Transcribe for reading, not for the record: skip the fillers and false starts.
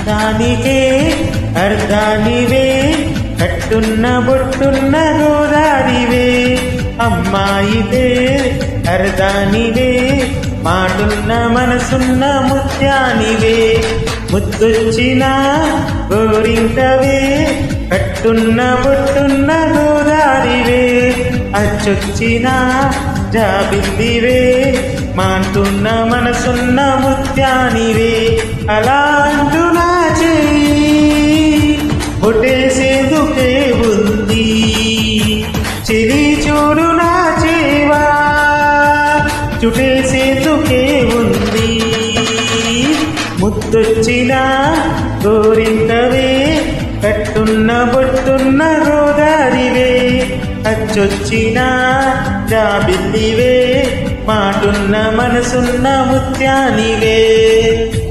దానికే అర్ధానివే కట్టున్న బొట్టున్న గోదారివే అమ్మాయితే అర్ధానివే మాటున్న మనసున్న ముత్యానివే ముద్దొచ్చిన గోరింకవే కట్టున్న బొట్టున్న గోదారివే అచ్చొచ్చిన జాబిల్లివే మాటున్న మనసున్న ముత్యానివే అలా అంటూ నా చేయి ఒట్టేసేందుకే ఉంది చెలి చూడు నా చేవా చుట్టేసేందుకే ఉంది ముద్దొచ్చిన గోరింకవే కట్టున్న బొట్టున్న గోదారివే అచ్చొచ్చిన జాబిల్లివే మాటున్న మనసున్న ముత్యానివే